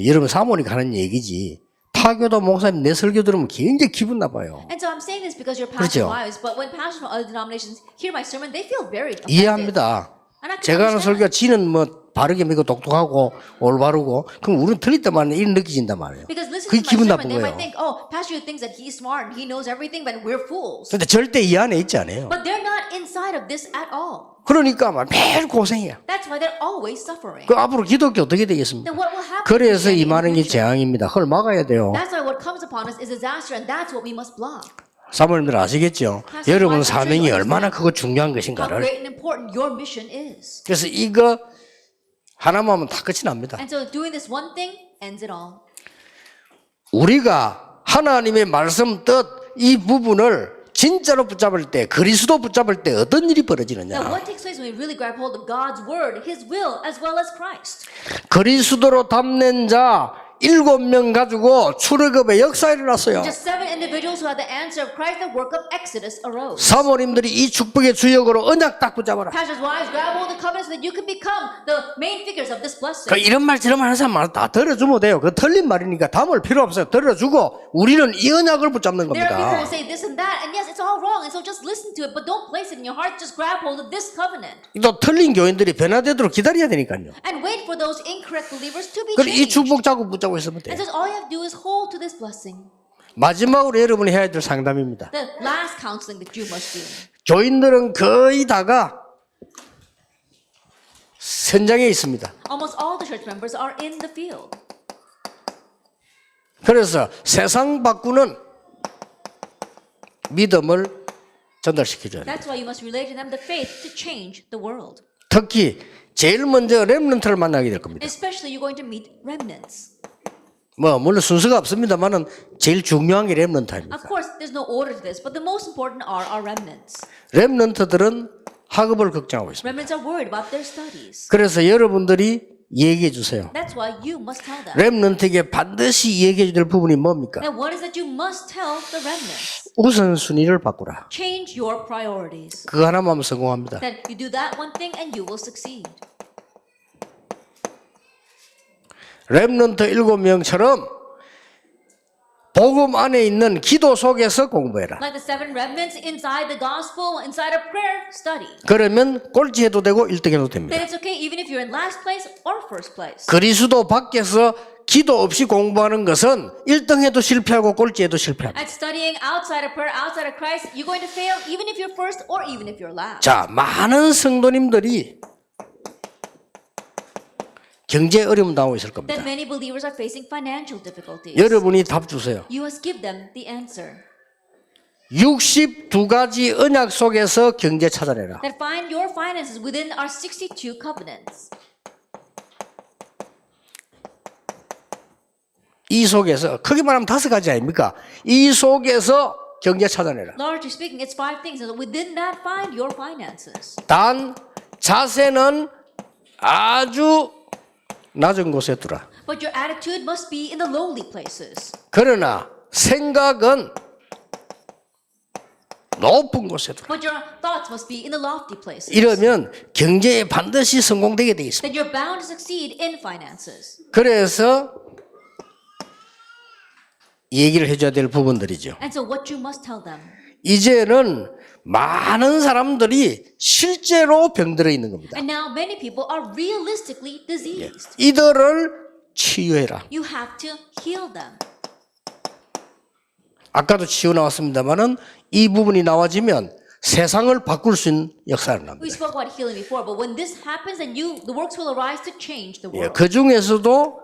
여러분 사모님 하는 얘기지. 타교도 목사님 내 설교 들으면 굉장히 기분 나빠요. And so I'm saying this because you're pastor 그렇죠. wives, but when pastors from other denominations hear my sermon, they feel very offended. 이해합니다. And I can 제가 하는 understand. 설교가 지는 뭐 바르게 믿고 똑똑하고 올바르고 그럼 우리는 틀릴 때만 이런 느껴진단 말이에요. Because listening 그게 to my 기분 sermon, 나쁜 they 거예요. might think, oh, pastor thinks that he's smart and he knows everything, but we're fools. 근데 절대 이 안에 있지 않아요. But they're not inside of this at all. 그러니까 막 매일 고생이야. That's why they're always suffering. 그 앞으로 기독교 어떻게 되겠습니까? Then what will happen? 그래서 to 이 Christianity in 많은 게 the future? 재앙입니다. 그걸 막아야 돼요. That's why what comes upon us is disaster, and that's what we must block. 사모님들 아시겠죠? 여러분 사명이 얼마나 크고 중요한 How 것인가를. great and important your mission is. 그래서 이거 하나만 하면 다 끝이 납니다. And so doing this one thing ends it all. 우리가 하나님의 말씀 뜻 이 부분을 진짜로 붙잡을 때 그리스도 붙잡을 때 어떤 일이 Now, 벌어지느냐. what takes place when we really grab hold of God's word, His will, as well as Christ? 그리스도로 담는 자 7명 가지고 출애굽의 역사가 일어났어요. Just 7 individuals who had the answer of Christ, the work of Exodus arose. 사모님들이 이 축복의 주역으로 언약 딱 붙잡아라. Pastors' wives, grab hold of the covenant so that you can become the main figures of this blessing. 그 이런 말 저런 말 하는 사람 다 들어주면 돼요. 그 틀린 말이니까 담을 필요 없어요. 들어주고 우리는 이 언약을 붙잡는 There are people who 겁니다. say this and that, and yes, it's all wrong, and so just listen to it, but don't place it in your heart. Just grab hold of this covenant 또 틀린 교인들이 변화되도록 기다려야 되니까요. and wait for those incorrect believers to be 그럼 이 changed. 축복 잡고 붙잡고 있으면 돼요. And so all you have to do is hold to this blessing. 마지막으로 여러분이 해야 될 상담입니다. The last counseling that you must do. 교인들은 거의 다가 현장에 있습니다. Almost all the church members are in the field. 그래서 세상 바꾸는 믿음을 전달시켜줘야 돼요. That's why you must relate to them the faith to change the world. 특히 제일 먼저 렘넌트를 만나게 될 겁니다. Especially you're going to meet remnants. 뭐 물론 순서가 없습니다만은 제일 중요한 게 렘넌트 아닙니까? Of course, there's no order to this, but the most important are our remnants. 렘넌트들은 학업을 걱정하고 있습니다. Remnants are worried about their studies. 그래서 여러분들이 얘기해 주세요. That's why you must tell them. 렘넌트에게 반드시 얘기해 줄 부분이 뭡니까? Now, what is that you must tell the remnants? 우선순위를 바꾸라. Change your priorities. 그거 하나만 하면 성공합니다. Then you do that one thing and you will succeed. 렘넌트 7명처럼 복음 안에 있는 기도 속에서 공부해라. Like the 7 remnants inside the gospel, inside a prayer, study. 그러면 꼴찌해도 되고 1등해도 됩니다. Then it's okay even if you're in last place or first place. 그리스도 밖에서 기도 없이 공부하는 것은 1등해도 실패하고 꼴찌해도 실패합니다. And studying outside of prayer, outside of Christ, you're going to fail even if you're first or even if you're last. 자, 많은 성도님들이 경제 어려움 당하고 있을 겁니다. That many believers are facing financial difficulties. 여러분이 답 주세요. You must give them the answer. 62가지 언약 속에서 경제 찾아내라. That find your finances within our 62 covenants. 이 속에서 크게 말하면 5가지 아닙니까? 이 속에서 경제 찾아내라. Largely speaking, it's 5 things. And within that, find your finances. 단 자세는 아주 낮은 곳에 두라. But your attitude must be in the lowly places. 그러나 생각은 높은 곳에 두라. But your thoughts must be in the lofty places. 이러면 경제에 반드시 성공되게 돼 있습니다. Then you're bound to succeed in finances. 그래서 얘기를 해줘야 될 부분들이죠. And so what you must tell them. 이제는 많은 사람들이 실제로 병들어 있는 겁니다. And now many people are realistically diseased. 이들을 치유해라. You have to heal them. 아까도 치유 나왔습니다만은 이 부분이 나와지면 세상을 바꿀 수 있는 역사를 We 납니다. spoke about healing before, but when this happens, then the works will arise to change the world. 그 중에서도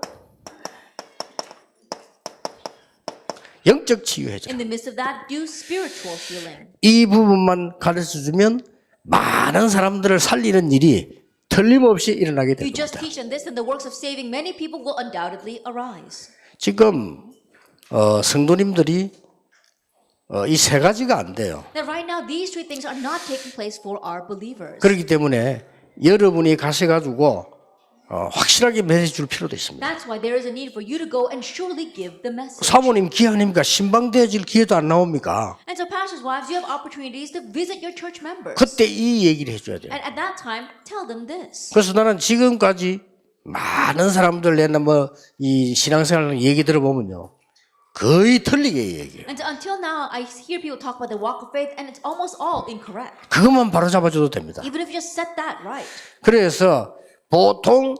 영적 치유해줘. In the midst of that, do spiritual healing. 이 부분만 가르쳐주면 많은 사람들을 살리는 일이 틀림없이 일어나게 될 You just 겁니다. teach them this, and the works of saving many people will undoubtedly arise. 지금 성도님들이 이 3가지가 안 돼요. Now, right now, these 3 things are not taking place for our believers. 그렇기 때문에 여러분이 가셔가지고 확실하게 메시지 줄 필요도 있습니다. That's why there is a need for you to go and surely give the message. 사모님 기회 아닙니까? 신방되어질 기회도 안 나옵니까? And so, pastors' wives, you have opportunities to visit your church members. 그때 이 얘기를 해줘야 돼요. And at that time, tell them this. 그래서 나는 지금까지 많은 사람들 내나 이 신앙생활 얘기 들어보면요. 거의 틀리게 얘기해요. And until now, I hear people talk about the walk of faith, and it's almost all incorrect. 그것만 바로 잡아줘도 됩니다. Even if you just set that right. 그래서 보통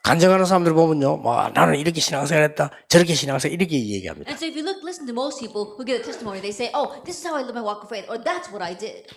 간증하는 사람들 보면요, 나는 이렇게 신앙생활했다, 저렇게 신앙생활 이렇게 얘기합니다. And so if you listen to most people who give a testimony, they say, "Oh, this is how I live my walk of faith," or "That's what I did."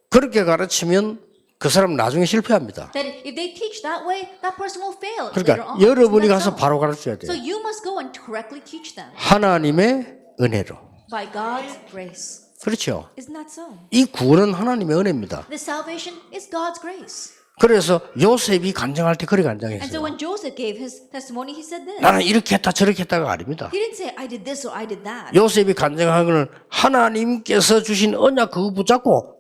그렇게 가르치면 그 사람 나중에 실패합니다. That if they teach that way, that person will fail later 그러니까 on. 여러분이 It's 가서 not so. 바로 가르쳐야 So 돼요. you must go and correctly teach them 하나님의 은혜로. by God's grace. 그렇죠. Isn't that so? 이 구원은 하나님의 은혜입니다. The salvation is God's grace. 그래서 요셉이 간증할 때 그렇게 And so 간증했어요. when Joseph gave his testimony, he said this. 나는 이렇게 했다 저렇게 했다가 아닙니다. He didn't say, "I did this" or "I did that." 요셉이 간증한 것은 하나님께서 주신 언약 그거 붙잡고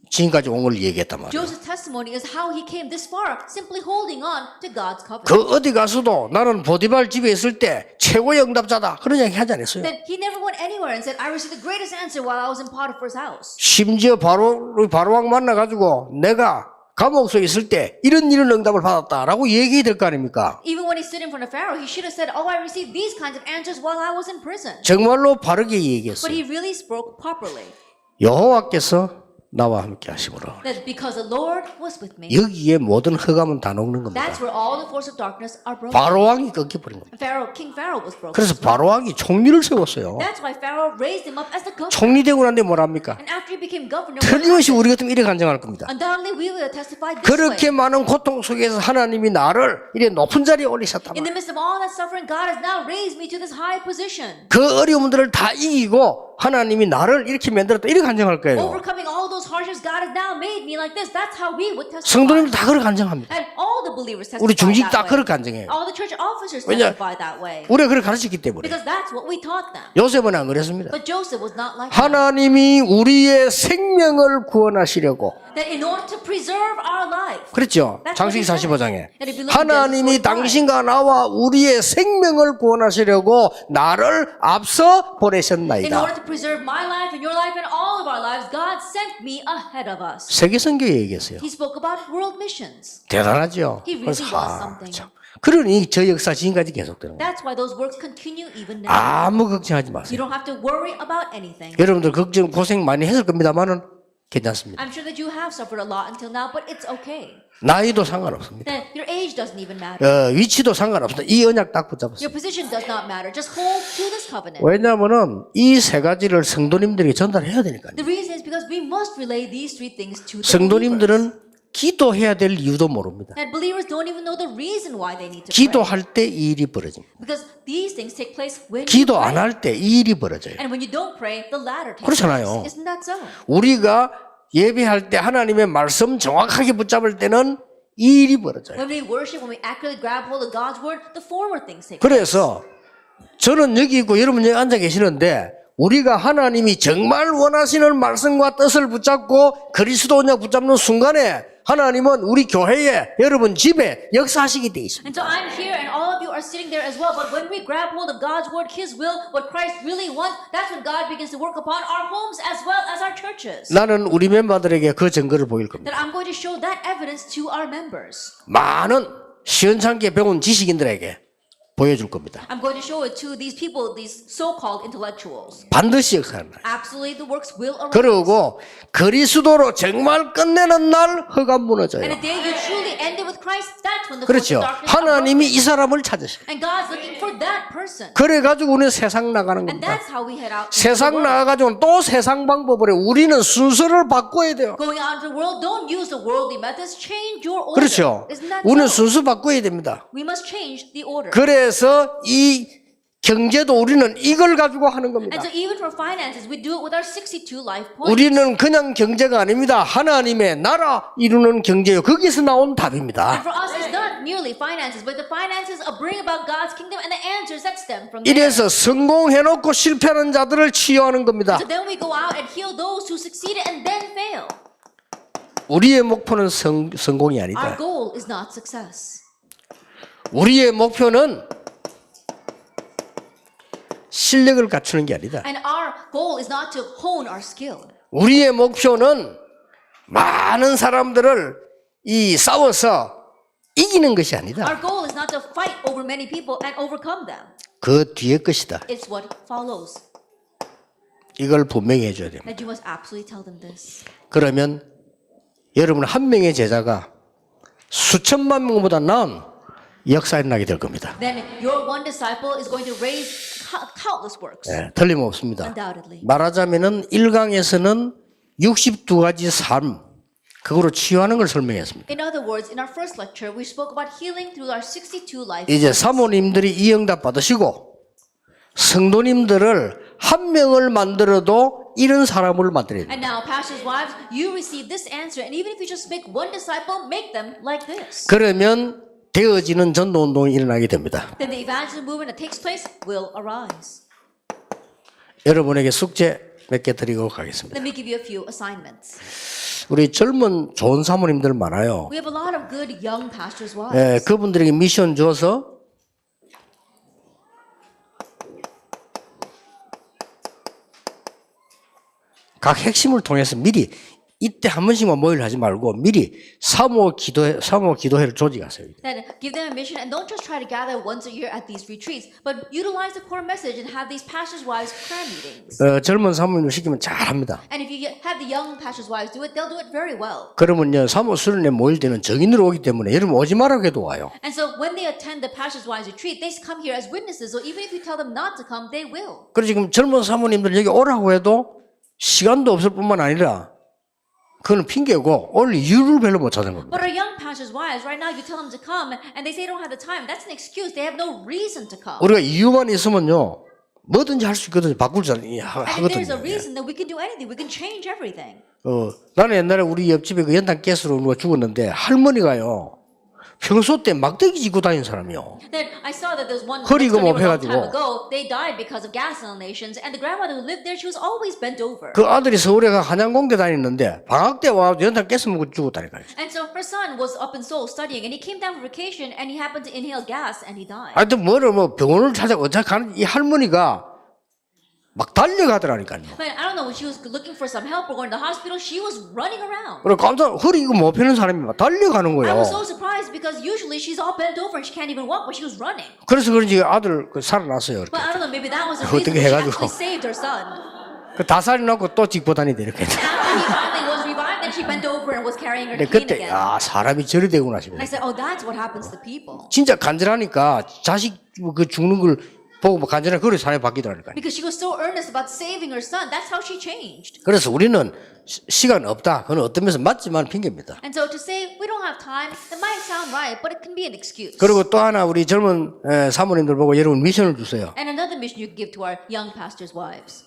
지금까지 온 걸 얘기했단 말이에요. Joseph's testimony is how he came this far, simply holding on to God's covenant. 그 어디 가서도 나는 보디발 집에 있을 때 최고의 응답자다 그런 얘기 하지 않았어요. That he never went anywhere and said, "I received the greatest answer while I was in Potiphar's house." 심지어 바로왕 만나가지고 내가 감옥 속에 있을 때 이런 응답을 받았다라고 얘기해야 될 거 아닙니까? Even when he stood in front of Pharaoh, he should have said, "Oh, I received these kinds of answers while I was in prison." 정말로 바르게 But 얘기했어요. he really spoke properly. 여호와께서 나와 함께 하심으로. That because the Lord was with me, 여기에 모든 흑암은 다 녹는 겁니다. that's where all the force of darkness are broken. 바로왕이 꺾여버린 겁니다. King Pharaoh was broken. 그래서 바로왕이 총리를 세웠어요. That's why Pharaoh raised him up as the governor. 총리 되고 난데 뭐랍니까? And after he became governor, 틀림없이 우리 같으면 이래 간증할 겁니다. undoubtedly we will testify this 그렇게 way. 많은 고통 속에서 하나님이 나를 이래 높은 자리에 올리셨단 In 말이에요. the midst of all that suffering, God has now raised me to this high position. 그 어려움들을 다 이기고 하나님이 나를 이렇게 만들었다 이렇게 간증할 거예요. Overcoming all those hardships, God has now made me like this. That's how we would testify. 성도님들 다 그렇게 간증합니다. And all the believers testify 우리 중직 다 that way. 그렇게 간증해요. All the church officers 왜냐? testify that way. 우리가 그렇게 가르쳤기 때문에. Because that's what we taught them. 요셉은 안 그랬습니다. But Joseph was not like that. 하나님이 우리의 생명을 구원하시려고. That in order to preserve our life. 그랬죠. That's 장세기 what he said. 45장에. That if you look at 하나님이 Genesis 45, 당신과 나와 우리의 생명을 구원하시려고 나를 앞서 In 보내셨나이다. order to preserve my life and your life and all of our lives, God sent me ahead of us. 세계 선교에 얘기했어요. He spoke about world missions. 대단하죠. He really 그래서 was something. 참. 그러니 저 역사 지금까지 계속되는 거예요. That's why those works continue even now. 아무 걱정하지 You 마세요. don't have to worry about anything. 여러분들 걱정 고생 많이 했을 겁니다만은 괜찮습니다. I'm sure that you have suffered a lot until now, but it's okay. 나이도 상관없습니다. That your age doesn't even matter. 위치도 상관없습니다. 이 언약 딱 붙잡으세요. Your position does not matter. Just hold to this covenant. 왜냐하면은 이 세 가지를 성도님들에게 전달해야 되니까요. The reason is because we must relay these three things to the believers. 성도님들은 기도해야 될 이유도 모릅니다. And believers don't even know the reason why they need to pray. 기도할 때 이 일이 벌어집니다. Because these things take place when you 기도 pray. 안 할 때 이 일이 벌어져요. And when you don't pray, the latter takes 그렇잖아요. place. Isn't that so? 우리가 예배할 때 하나님의 말씀 정확하게 붙잡을 때는 이 일이 벌어져요. When we worship, when we accurately grab hold of God's word, the former things take place. 그래서 저는 여기 있고 여러분 여기 앉아 계시는데 우리가 하나님이 정말 원하시는 말씀과 뜻을 붙잡고 그리스도 언약 붙잡는 순간에 하나님은 우리 교회에 여러분 집에 역사하시게 돼 있습니다. And so I'm here and all of you are sitting there as well. But when we grab hold of God's word, His will, what Christ really wants, that's when God begins to work upon our homes as well as our churches. 나는 우리 멤버들에게 그 증거를 보일 겁니다. That I'm going to show that evidence to our members. 많은 시원찮게 배운 지식인들에게 보여줄 겁니다. I'm going to show it to these people, these so-called intellectuals. 반드시 역사하는 날. Absolutely, the works will arise. 그리고 그리스도로 정말 끝내는 날 흑암 무너져요. And the day you truly end it with Christ, that's when the force 그렇죠. of darkness are 하나님이 broken. 이 사람을 찾으셔요. And God's looking for that person. 그래가지고 우리는 세상 나가는 And 겁니다. that's how we head out. into the 세상 world. 나가가지고 또 세상 방법으로 우리는 순서를 바꿔야 돼요. Going out into the world, don't use the worldly methods. Change your order. 그렇죠. Isn't that 우리는 so? 순서 바꿔야 됩니다. We must change the order. 그래서 이 경제도 우리는 이걸 가지고 하는 겁니다. And so even for finances, we do it with our 62 life points. 우리는 그냥 경제가 아닙니다. 하나님의 나라 이루는 경제요. 거기서 나온 And 답입니다. for us, it's not merely finances, but the finances bring about God's kingdom and the answers that stem from there. 이래서 성공해놓고 실패하는 자들을 치유하는 겁니다. So then we go out and heal those who succeeded and then fail. 우리의 목표는 성공이 Our 아니다. goal is not success. 우리의 목표는 실력을 갖추는 게 아니다. And our goal is not to hone our skill. 우리의 목표는 많은 사람들을 싸워서 이기는 것이 아니다. Our goal is not to fight over many people and overcome them. 그 뒤에 것이다. It's what follows. 이걸 분명히 해줘야 됩니다. That you must absolutely tell them this. 그러면 여러분 한 명의 제자가 수천만 명보다 나은 역사에 나게 될 겁니다. Then your one disciple is going to raise countless works. 네, 틀림없습니다. Undoubtedly. 말하자면은 1강에서는 62가지 삶 그거로 치유하는 걸 설명했습니다. In other words, in our first lecture, we spoke about healing through our 62 life 이제 points. 사모님들이 이 응답 받으시고 성도님들을 한 명을 만들어도 이런 사람을 만들어야 돼요. And now, pastors' wives, you receive this answer, and even if you just make one disciple, make them like this. 그러면 되어지는 전도운동이 일어나게 됩니다. Then the evangelism movement that takes place will arise. 여러분에게 숙제 몇 개 드리고 가겠습니다. Let me give you a few assignments. 우리 젊은 좋은 사모님들 많아요. We have a lot of good young pastors' wives. 예, 그분들에게 미션 줘서 각 핵심을 통해서 미리 이때 한 번씩만 모이려 하지 말고 미리 사모 기도회를 조직하세요. Then give them a mission and don't just try to gather once a year at these retreats, but utilize the core message and have these pastors' wives prayer meetings. 젊은 사모님을 시키면 잘합니다. And if you have the young pastors' wives do it, they'll do it very well. 그러면요 사모 수련회 모일 때는 정인으로 오기 때문에 여러분 오지 말라고 해도 와요. And so when they attend the pastors' wives retreat, they come here as witnesses. So even if you tell them not to come, they will. 그래서 지금 젊은 사모님들 여기 오라고 해도 시간도 없을 뿐만 아니라 그건 핑계고 올 이유를 별로 못 찾은 겁니다. But our young pastors' wives, right now, you tell them to come, and they say they don't have the time. That's an excuse. They have no reason to come. 우리가 이유만 있으면요 뭐든지 할 수 있거든요. 바꿀 줄 And if 하거든요. there's a reason, then we can do anything. We can change everything. 나는 옛날에 우리 옆집에 그 연탄 가스로 누가 죽었는데 할머니가요 평소 때 막대기 짚고 다니는 사람이요. Then I saw that there's one 허리가 next door neighbor a long 못 time 해가지고. ago. They died because of gas inhalations, and the grandmother who lived there, she was always bent over. 그 아들이 서울에 가 한양공대 다니는데 방학 때 와 연탄 가스 먹고 죽었다니까요. And so her son was up in Seoul studying, and he came down for vacation, and he happened to inhale gas, and he died. 하여튼 뭐를 뭐 병원을 찾아 어차 가는 이 할머니가 막 달려가더라니까요. But I don't know, when she was looking for some help or going to the hospital, she was running around. 그래 깜짝 허리 이거 못 펴는 사람이 막 달려가는 I 거예요. was so surprised because usually she's all bent over and she can't even walk, but she was running. 그래서 그런지 아들 그 살아났어요. But I don't know, maybe that was the 어떻게 reason that she 해가지고. actually saved her son. 그 다살이 나고 또 찍고 다니대 이렇게. And after he finally was revived, then she bent over and was carrying her 근데 cane 그때 again. 사람이 저리 되구나 And 싶어요. I said, oh, that's what happens to people. 진짜 간절하니까 자식 그 죽는 걸 보고 뭐 간절한 그런 사람이 바뀌더라니까요. Because she was so earnest about saving her son, that's how she changed. 그래서 우리는 시간 없다. 그건 어떤 면에서 맞지만 핑계입니다. And so to say we don't have time, that might sound right, but it can be an excuse. 그리고 또 하나 우리 젊은 사모님들 보고 여러분 미션을 주세요. And another mission you can give to our young pastors' wives.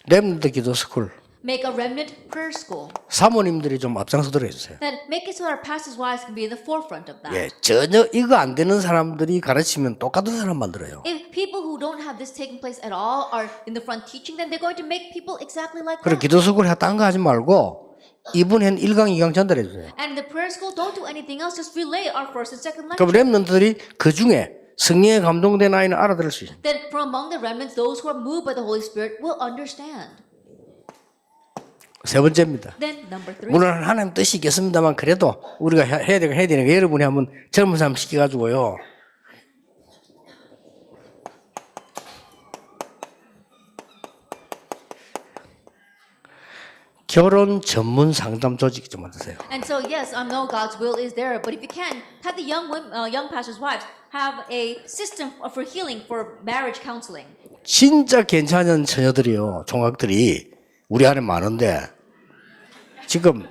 렘넌트 기도 스쿨 Make a remnant prayer school. 사모님들이 좀 앞장서도록 해주세요. Then make it so our pastors' wives can be in the forefront of that. 예, 전혀 이거 안 되는 사람들이 가르치면 똑같은 사람 만들어요. If people who don't have this taking place at all are in the front teaching, then they're going to make people exactly like 그리고 that. 기도 스쿨 딴 거 하지 말고 이분한 1강, 2강 전달해 주세요. And in the prayer school, don't do anything else. Just relay our first and second lecture. 그럼 렘넌트들이 그 중에 성령에 감동된 아이는 알아들을 수 있어요. Then from among the remnants, those who are moved by the Holy Spirit will understand. 세 번째입니다. Then number 3. 물론 하나님 뜻이 있겠습니다만 그래도 우리가 해야 되는 게 여러분이 한번 젊은 사람 시켜가지고요. 결혼 전문 상담 조직 좀 만드세요. And so, yes, I know God's will is there, but if you can, have the young pastors' wives have a system for healing for marriage counseling. 진짜 괜찮은 처녀들이요, 종학들이 우리 안에 많은데 지금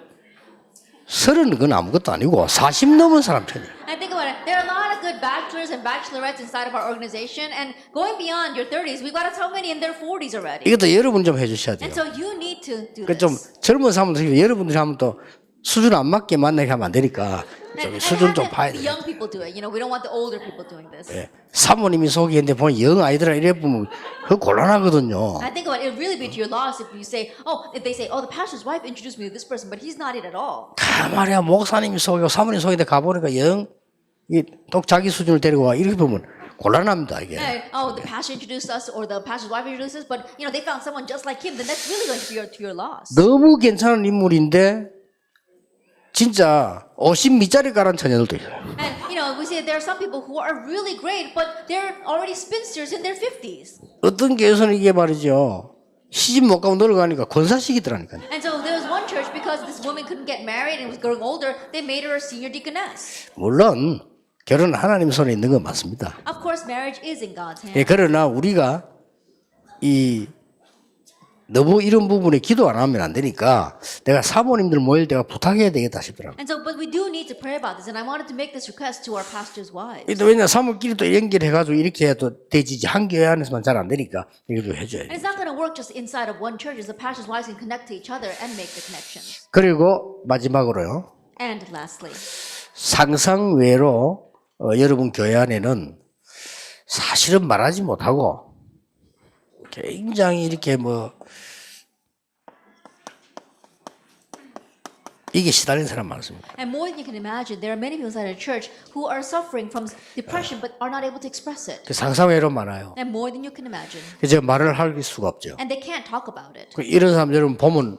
30은 아무것도 아니고 40 넘은 사람 편이에요. And think about it, there are a lot of good bachelors and bachelorettes inside of our organization, and going beyond your 30s, we've got so many in their 40s already. 이것도 여러분 좀 해주셔야 돼요. And so you need to do 그 좀 this. 젊은 사람들 여러분들이 하면 또 수준 안 맞게 만나게 하면 안 되니까 좀 And 수준 have 좀 the 봐야 돼요. young people do it. You know, we don't want the older people doing this. 예. 사모님이 속이는데 보면 영 아이들아 이래 보면 그 곤란하거든요. I think about it, it'd really be to your loss if you say, if they say, oh, the pastor's wife introduced me to this person, but he's not it at all. 말이야 목사님이 속이고 사모님 속이는데 가보니까 또 자기 수준을 데리고 와 이렇게 보면 곤란합니다 이게. Hey, oh, the pastor introduced us, or the pastor's wife introduced us, but they found someone just like him. Then that's really going to be to your loss. 너무 괜찮은 인물인데 진짜 50미짜리 깔은 처녀들도 있어요. And we see there are some people who are really great, but they're already spinsters in their 50s. 어떤 교회에서는 이게 말이죠. 시집 못 가면 늙어가니까 권사시키더라니까요. And so there was one church, because this woman couldn't get married and was growing older, they made her a senior deaconess. 물론 결혼은 하나님 손에 있는 건 맞습니다. Of course, marriage is in God's 예, hand. 그러나 우리가 너무 이런 부분에 기도 안 하면 안 되니까 내가 사모님들 모일 때가 부탁해야 되겠다 싶더라고요. And so, but we do need to pray about this, and I wanted to make this request to our pastors' wives. 또 왜냐 사모끼리 또 연결해가지고 이렇게 해도 되지 한 교회 안에서만 잘 안 되니까 이거 좀 해줘야 And 돼. it's not going to work just inside of one church, as the pastors' wives can connect to each other and make the connections. 그리고 마지막으로요. And lastly, 상상 외로 여러분 교회 안에는 사실은 말하지 못하고 굉장히 이렇게 이게 시달린 사람 많습니다. And more than you can imagine, there are many people inside our church who are suffering from depression but are not able to express it. 상상외로 많아요. And more than you can imagine. 이제 말을 할 수가 없죠. And they can't talk about it. 이런 사람 여러분 보면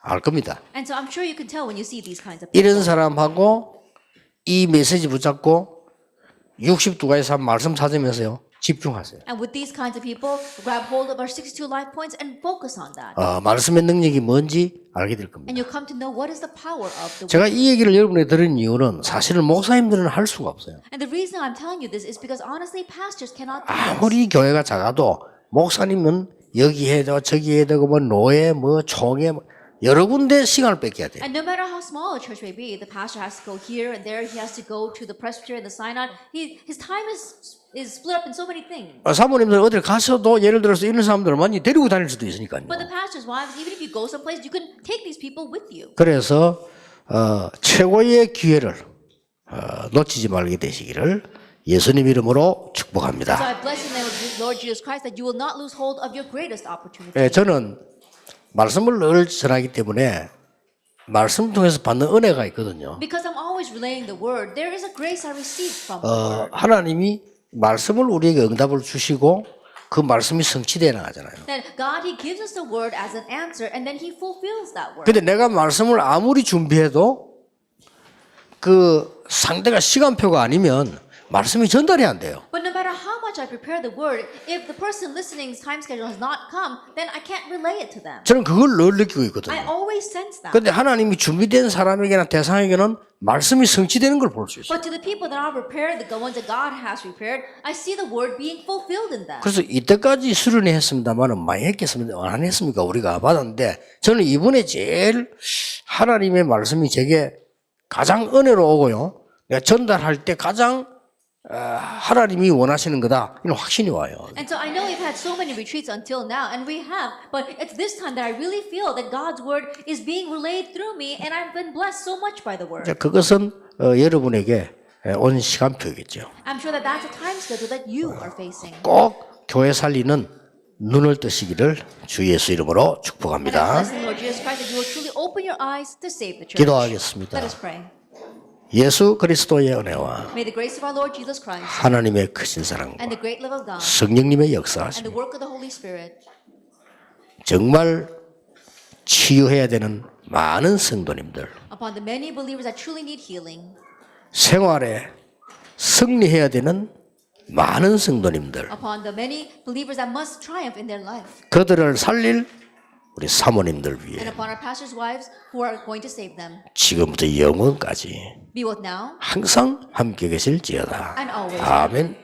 알 겁니다. And so I'm sure you can tell when you see these kinds of people. 이런 사람하고 이 메시지 붙잡고 62가지 삶 말씀 찾으면서요. 집중하세요. And with these kinds of people, grab hold of our 62 life points and focus on that. 말씀의 능력이 뭔지 알게 될 겁니다. And you'll come to know what is the power of the word. 제가 이 얘기를 여러분에게 들은 이유는 사실은 목사님들은 할 수가 없어요. And the reason I'm telling you this is because honestly, pastors cannot do this. 아무리 교회가 작아도 목사님은 여기 해야 되고 저기 해야 되고 뭐 노예 뭐 총회 뭐 여러 군데 시간을 뺏겨야 돼요. And no matter how small a church may be, the pastor has to go here and there. He has to go to the presbytery and the synod. His time is split up in so many things. 사모님들 어딜 가서도 예를 들어서 이런 사람들을 많이 데리고 다닐 수도 있으니까요. But the pastor's wives, even if you go someplace, you can take these people with you. 그래서 최고의 기회를 놓치지 말게 되시기를 예수님 이름으로 So 축복합니다. I bless in the name of the Lord Jesus Christ that you will not lose hold of your greatest opportunity. 저는 말씀을 늘 전하기 때문에 말씀 통해서 받는 은혜가 있거든요. Because I'm always relaying the word, there is a grace I receive from the word. 하나님이 말씀을 우리에게 응답을 주시고 그 말씀이 성취되어 나가잖아요. That God, He gives us the word as an answer, and then He fulfills that word. 근데 내가 말씀을 아무리 준비해도 그 상대가 시간표가 아니면 말씀이 전달이 안 돼요. But no matter how much I prepare the word, if the person listening's time schedule has not come, then I can't relay it to them. 저는 그걸 늘 느끼고 있거든요. I always sense that. 근데 하나님이 준비된 사람에게나 대상에게는 말씀이 성취되는 걸 볼 수 있어요. But to the people that are prepared, the ones that God has prepared, I see the word being fulfilled in them. 그래서 이때까지 수련회 했습니다만은 많이 했겠습니까? 안 했습니까? 우리가 받았는데 저는 이번에 제일 하나님의 말씀이 제게 가장 은혜로 오고요. 내가 전달할 때 가장 하나님이 원하시는 거다. 이런 확신이 와요. And so I know we've had so many retreats until now, and we have, but it's this time that I really feel that God's word is being relayed through me, and I've been blessed so much by the word. 그것은 여러분에게 온 시간표겠죠. I'm sure that that's a time schedule that you are facing. 꼭 교회 살리는 눈을 뜨시기를 주 예수 이름으로 And I 축복합니다. bless the Lord Jesus Christ that you will truly open your eyes to save the church. 기도하겠습니다. Let us pray. 예수 그리스도의 은혜와 May the grace of our Lord Jesus Christ 하나님의 크신 사랑과 and the great love of God 성령님의 and 역사하심 the work of the Holy Spirit 정말 치유해야 되는 많은 성도님들 upon the many believers that truly need healing, 생활에 승리해야 되는 많은 성도님들 upon the many believers that must triumph in their life, 그들을 살릴 우리 사모님들 and 위해 upon our pastors' wives who are going to save them. 지금부터 영원까지 Be both now 항상 함께 계실지어다. and always. 아멘.